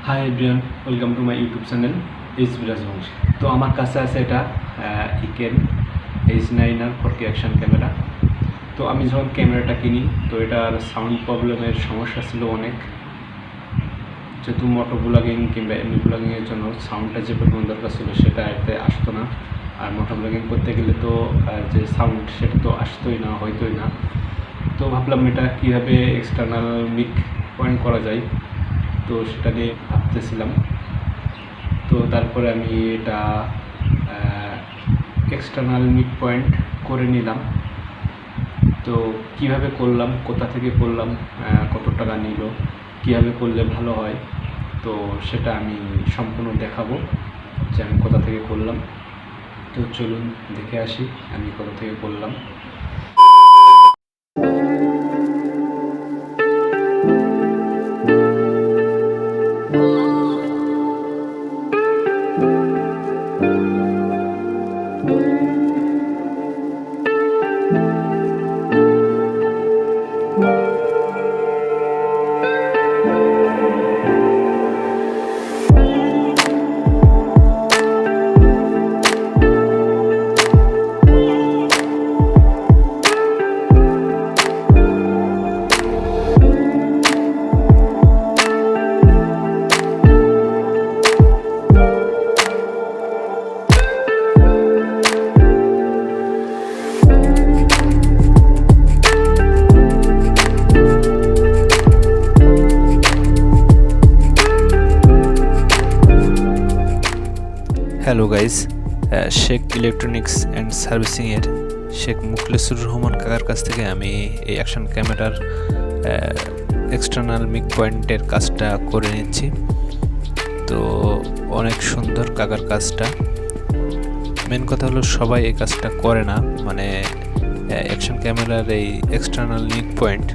Hi everyone, welcome to my YouTube channel Rajbongshi। তো আমার কাছে আছে এটা Eken h9r 4K action camera. তো আমি যখন ক্যামেরাটা কিনি তো এটার সাউন্ড প্রবলেমের সমস্যা ছিল অনেক, যেহেতু মোটো ব্লগিং কিংবা এমনি ব্লগিংয়ের জন্য সাউন্ডটা যে পরিমাণ দরকার ছিল সেটা এতে আসতো না। আর মোটো ব্লগিং করতে গেলে তো যে সাউন্ড সেটা তো আসতোই না, হইতোই না। তো ভাবলাম এটা কীভাবে এক্সটার্নাল মিক পয়েন্ট করা যায়, তো সেটা নিয়ে ভাবতেছিলাম। তো তারপরে আমি এটা এক্সটার্নাল মিড পয়েন্ট করে নিলাম। তো কিভাবে করলাম, কোথা থেকে করলাম, কত টাকা নিল, কিভাবে করলে ভালো হয়, তো সেটা আমি সম্পূর্ণ দেখাবো যে আমি কোথা থেকে করলাম। তো চলুন দেখে আসি আমি কোথা থেকে করলাম। Hello guys, Sheikh electronics and সার্ভিসিংয়ের শেখ মুকলেশুর রহমান কাকার কাছ থেকে আমি এই অ্যাকশন ক্যামেরার এক্সটার্নাল মিক পয়েন্টের কাজটা করে নিচ্ছি। তো অনেক সুন্দর কাকার কাজটা। মেন কথা হলো সবাই এই কাজটা করে না, মানে অ্যাকশন ক্যামেরার এই এক্সটার্নাল মিক পয়েন্ট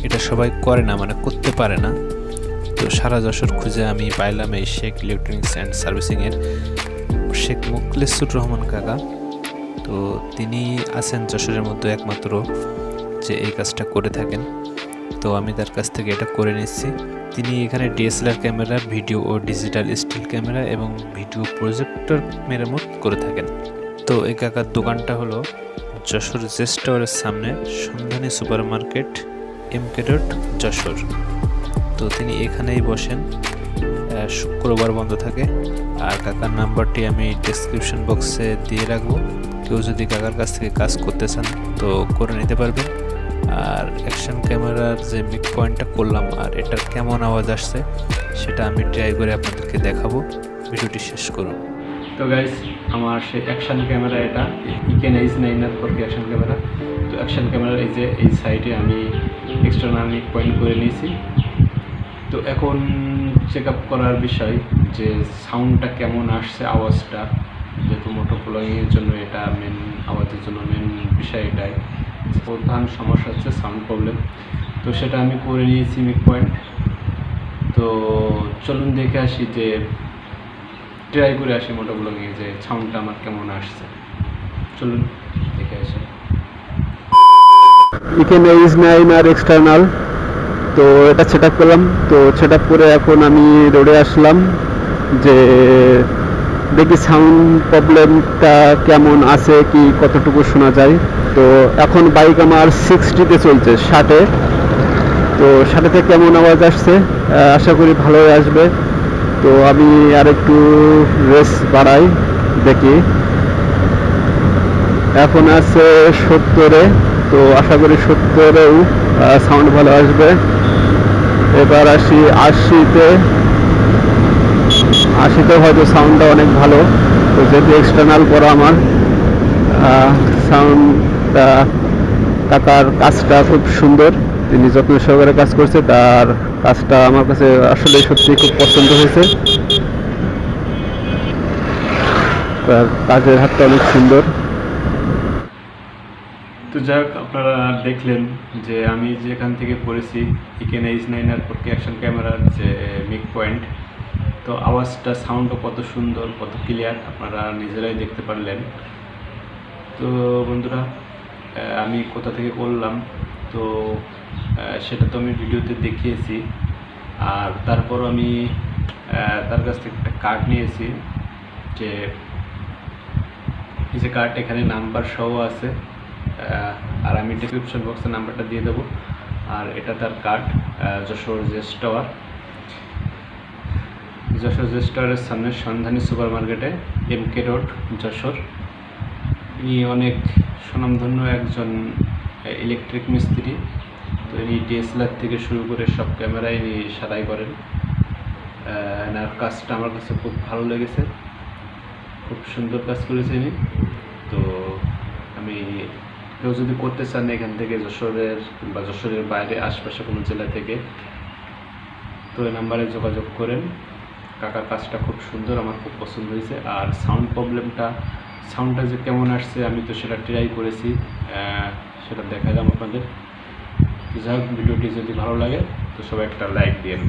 এটা সবাই করে না, মানে করতে পারে না। তো সারা যশোর খুঁজে আমি পাইলাম এই শেখ ইলেকট্রনিক্স অ্যান্ড সার্ভিসিংয়ের শেখ মুকলেশুর রহমান কাকা। তো তিনি আছেন যশোরের মধ্যে একমাত্র যে এই কাজটা করে থাকেন। তো আমি তার কাছ থেকে এটা করে নিচ্ছি। তিনি এখানে ডিএসএলআর ক্যামেরা, ভিডিও ও ডিজিটাল স্টিল ক্যামেরা এবং ভিডিও প্রজেক্টর মেরামত করে থাকেন। তো এই কাকার দোকানটা হলো যশোর জেস টাওয়ারের সামনে সন্ধানী super market, MK road, Jessore. তো তিনি এখানেই বসেন, শুক্রবার বন্ধ থাকে। আর কাকার নাম্বারটি আমি ডেসক্রিপশন বক্সে দিয়ে রাখবো। কেউ যদি কাকার কাছ থেকে কাজ করতে চান তো করে নিতে পারবেন। আর অ্যাকশন ক্যামেরার যে মিক পয়েন্টটা করলাম আর এটার কেমন আওয়াজ আসছে সেটা আমি ট্রাই করে আপনাদেরকে দেখাবো। ভিডিওটি শেষ করুন। তো গাইস, আমার সেই অ্যাকশন ক্যামেরা এটা Eken h9r 4K action camera. তো অ্যাকশন ক্যামেরার এই যে এই সাইডে আমি এক্সটার্নাল মিক পয়েন্ট করে নিয়েছি। তো এখন চেক আপ করার বিষয় যে সাউন্ডটা কেমন আসছে, আওয়াজটা, যেহেতু মোটো ব্লগিংয়ের জন্য এটা মেন, আওয়াজের জন্য মেন বিষয় এটাই। প্রধান সমস্যা হচ্ছে সাউন্ড প্রবলেম। তো সেটা আমি করে নিয়েছি মিক পয়েন্ট। তো চলুন দেখে আসি, যে ট্রাই করে আসি মোটো ব্লগিংয়ে যে সাউন্ডটা আমার কেমন আসছে। চলুন দেখে আসি। Eken h9r এক্সটার্নাল, তো এটা সেট আপ করলাম। তো সেট আপ করে এখন আমি রোডে আসলাম যে দেখি সাউন্ড প্রবলেমটা কেমন আছে, কি কতটুকু শোনা যায়। তো এখন বাইক আমার 60-তে চলছে, 60-এ। তো 60-তে কেমন আওয়াজ আসছে, আশা করি ভালোই আসবে। তো আমি আর একটু রেস বাড়াই, দেখি। এখন আছে 70-এ, তো আশা করি 70-এও সাউন্ড ভালো আসবে। এবার আসি 80-তে। 80-তে হয়তো সাউন্ডটা অনেক ভালো। তো যেহেতু এক্সটার্নাল করা আমার সাউন্ডটা, কাকার কাজটা খুব সুন্দর, তিনি যত্ন সহকারে কাজ করছে। তার কাজটা আমার কাছে আসলে সত্যি খুব পছন্দ হয়েছে। তার কাজের হাতটা অনেক সুন্দর। তো যাই হোক, আপনারা দেখলেন যে আমি যেখান থেকে করেছি Eken h9r 4K অ্যাকশন ক্যামেরার যে মিক পয়েন্ট। তো আওয়াজটা, সাউন্ডও কত সুন্দর, কত ক্লিয়ার আপনারা নিজেরাই দেখতে পারলেন। তো বন্ধুরা, আমি কোথা থেকে করলাম তো সেটা তো আমি ভিডিওতে দেখিয়েছি। আর তারপর আমি তার কাছ থেকে একটা কার্ড নিয়েছি, যে এই যে কার্ড, এখানে নাম্বার সহ আছে, আর আমি ডেসক্রিপশন বক্সে নাম্বারটা দিয়ে দেবো। আর এটা তার card, Jessore Jess tower, Jessore Jess টাওয়ারের সামনে সন্ধানী সুপার মার্কেটে, MK রোড, যশোর। ইনি অনেক সুনামধন্য একজন ইলেকট্রিক মিস্ত্রি। তো ইনি DSLR থেকে শুরু করে সব ক্যামেরায় ইনি সারাই করেন। এনার কাজটা আমার কাছে খুব ভালো লেগেছে, খুব সুন্দর কাজ করেছে ইনি। তো আমি, কেউ যদি করতে চান এখান থেকে, যশোরের বা যশোরের বাইরে আশপাশে কোনো জেলা থেকে, তো এই নাম্বারে যোগাযোগ করেন। কাকার কাজটা খুব সুন্দর, আমার খুব পছন্দ হয়েছে। আর সাউন্ডটা যে কেমন আসছে, আমি তো সেটা ট্রাই করেছি, সেটা দেখালাম আপনাদের। যাই হোক, ভিডিওটি যদি ভালো লাগে তো সবাই একটা লাইক দিন।